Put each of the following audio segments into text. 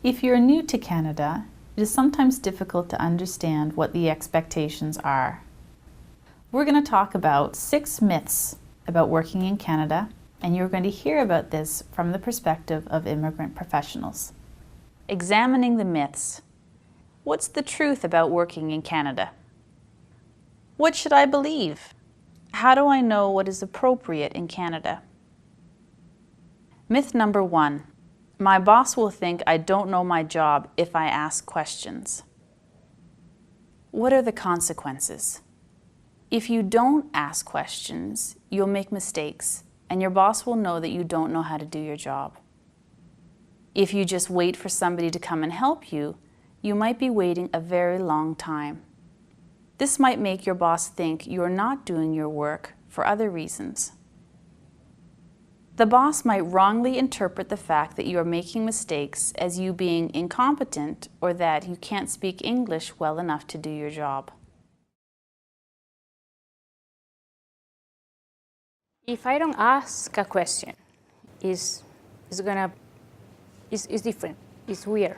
If you're new to Canada, it is sometimes difficult to understand what the expectations are. We're going to talk about 6 myths about working in Canada, and you're going to hear about this from the perspective of immigrant professionals. Examining the myths. What's the truth about working in Canada? What should I believe? How do I know what is appropriate in Canada? Myth number 1. My boss will think I don't know my job if I ask questions. What are the consequences? If you don't ask questions, you'll make mistakes, and your boss will know that you don't know how to do your job. If you just wait for somebody to come and help you, you might be waiting a very long time. This might make your boss think you're not doing your work for other reasons. The boss might wrongly interpret the fact that you are making mistakes as you being incompetent or that you can't speak English well enough to do your job. If I don't ask a question, it's different. It's weird.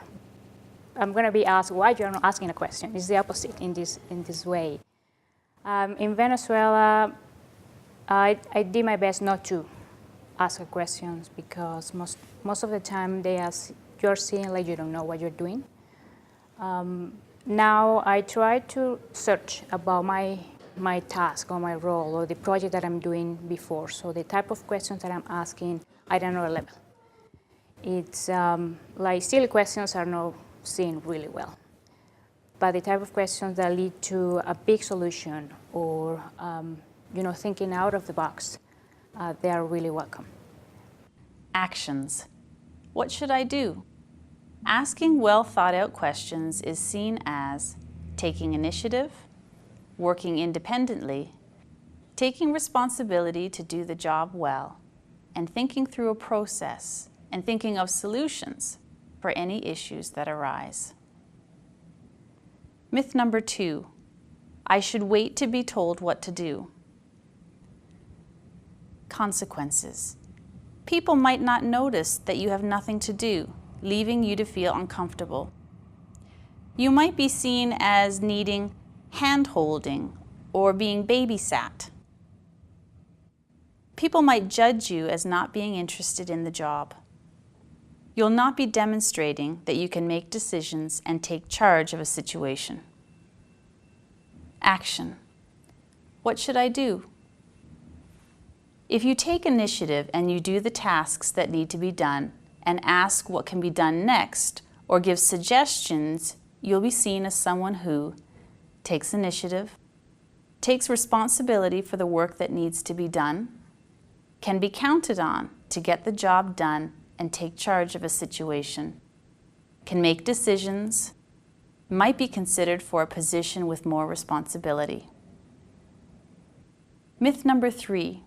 I'm gonna be asked why you're not asking a question. It's the opposite in this way. In Venezuela, I did my best not to ask questions because most of the time you're seeing like you don't know what you're doing. Now I try to search about my task or my role or the project that I'm doing before. So the type of questions that I'm asking at another level. It's like silly questions are not seen really well. But the type of questions that lead to a big solution or thinking out of the box, they are really welcome. Actions. What should I do? Asking well thought out questions is seen as taking initiative, working independently, taking responsibility to do the job well, and thinking through a process and thinking of solutions for any issues that arise. Myth number 2. I should wait to be told what to do. Consequences. People might not notice that you have nothing to do, leaving you to feel uncomfortable. You might be seen as needing hand-holding or being babysat. People might judge you as not being interested in the job. You'll not be demonstrating that you can make decisions and take charge of a situation. Action. What should I do? If you take initiative and you do the tasks that need to be done and ask what can be done next or give suggestions, you'll be seen as someone who takes initiative, takes responsibility for the work that needs to be done, can be counted on to get the job done and take charge of a situation, can make decisions, might be considered for a position with more responsibility. Myth number 3.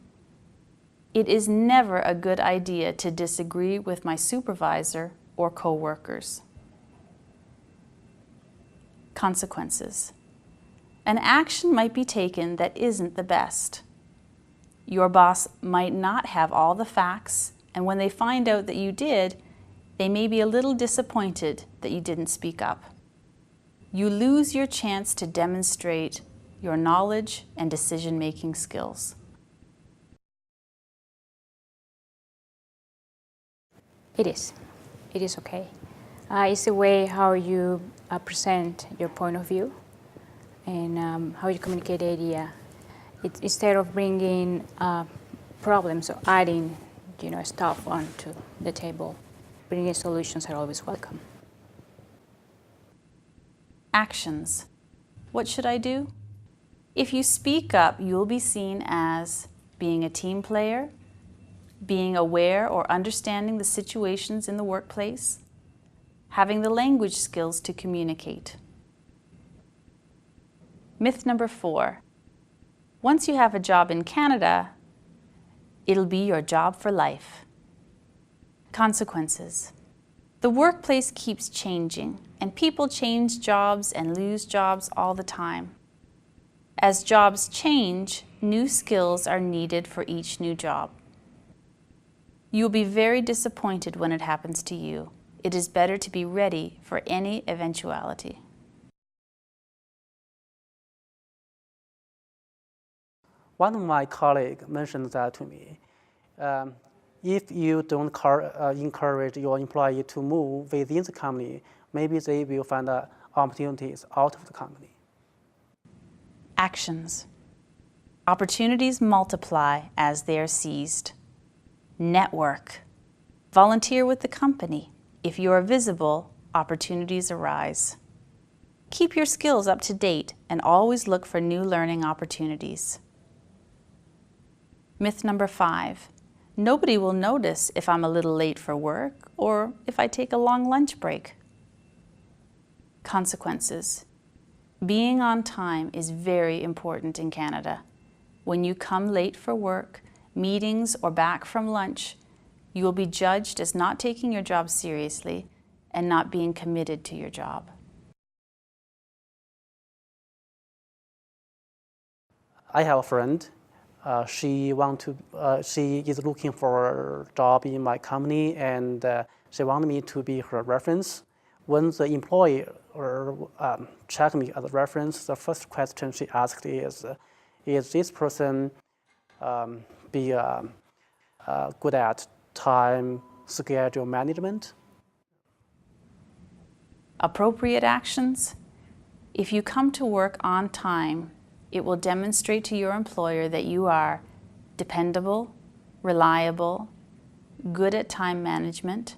It is never a good idea to disagree with my supervisor or co-workers. Consequences. An action might be taken that isn't the best. Your boss might not have all the facts, and when they find out that you did, they may be a little disappointed that you didn't speak up. You lose your chance to demonstrate your knowledge and decision-making skills. It is okay. It's the way how you present your point of view and how you communicate the idea. Instead of bringing problems or adding stuff onto the table, bringing solutions are always welcome. Actions. What should I do? If you speak up, you'll be seen as being a team player, being aware or understanding the situations in the workplace, having the language skills to communicate. Myth number 4. Once you have a job in Canada, it'll be your job for life. Consequences. The workplace keeps changing, and people change jobs and lose jobs all the time. As jobs change, new skills are needed for each new job. You'll be very disappointed when it happens to you It is better to be ready for any eventuality. One of my colleagues mentioned that to me. If you don't encourage your employee to move within the company, maybe they will find opportunities out of the company. Actions. Opportunities multiply as they are seized. Network. Volunteer with the company. If you are visible, opportunities arise. Keep your skills up to date and always look for new learning opportunities. Myth number 5. Nobody will notice if I'm a little late for work or if I take a long lunch break. Consequences. Being on time is very important in Canada. When you come late for work, meetings, or back from lunch, you will be judged as not taking your job seriously and not being committed to your job. I have a friend. She is looking for a job in my company, and she wanted me to be her reference. When the employer checked me as a reference, the first question she asked is this person good at time schedule management? Appropriate actions. If you come to work on time, it will demonstrate to your employer that you are dependable, reliable, good at time management.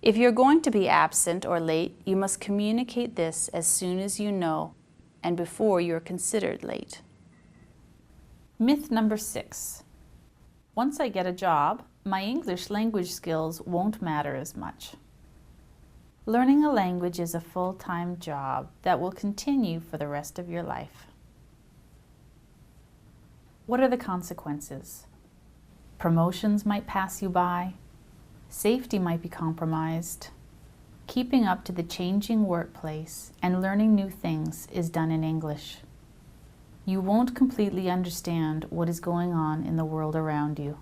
If you're going to be absent or late, you must communicate this as soon as you know and before you're considered late. Myth number 6. Once I get a job, my English language skills won't matter as much. Learning a language is a full-time job that will continue for the rest of your life. What are the consequences? Promotions might pass you by. Safety might be compromised. Keeping up to the changing workplace and learning new things is done in English. You won't completely understand what is going on in the world around you.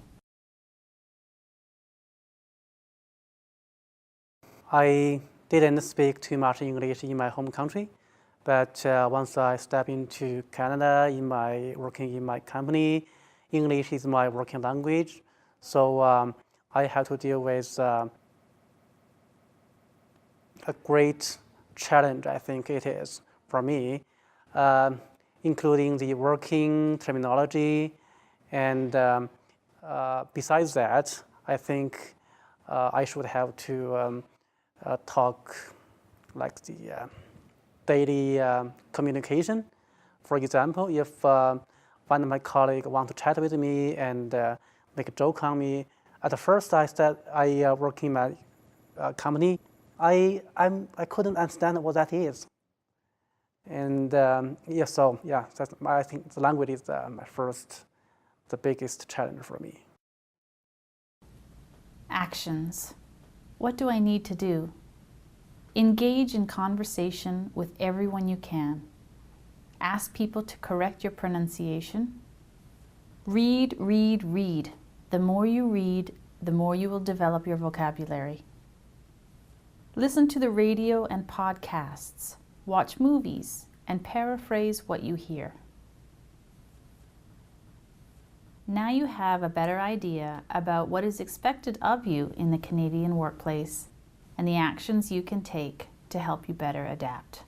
I didn't speak too much English in my home country, but once I step into Canada, working in my company, English is my working language. So I have to deal with a great challenge, I think it is, for me, including the working terminology. And besides that, I think I should have to talk like the daily communication. For example, if one of my colleagues want to chat with me and make a joke on me, at first I said I work in my company. I couldn't understand what that is. And I think the language is the biggest challenge for me. Actions. What do I need to do? Engage in conversation with everyone you can. Ask people to correct your pronunciation. Read, read, read. The more you read, the more you will develop your vocabulary. Listen to the radio and podcasts. Watch movies and paraphrase what you hear. Now you have a better idea about what is expected of you in the Canadian workplace and the actions you can take to help you better adapt.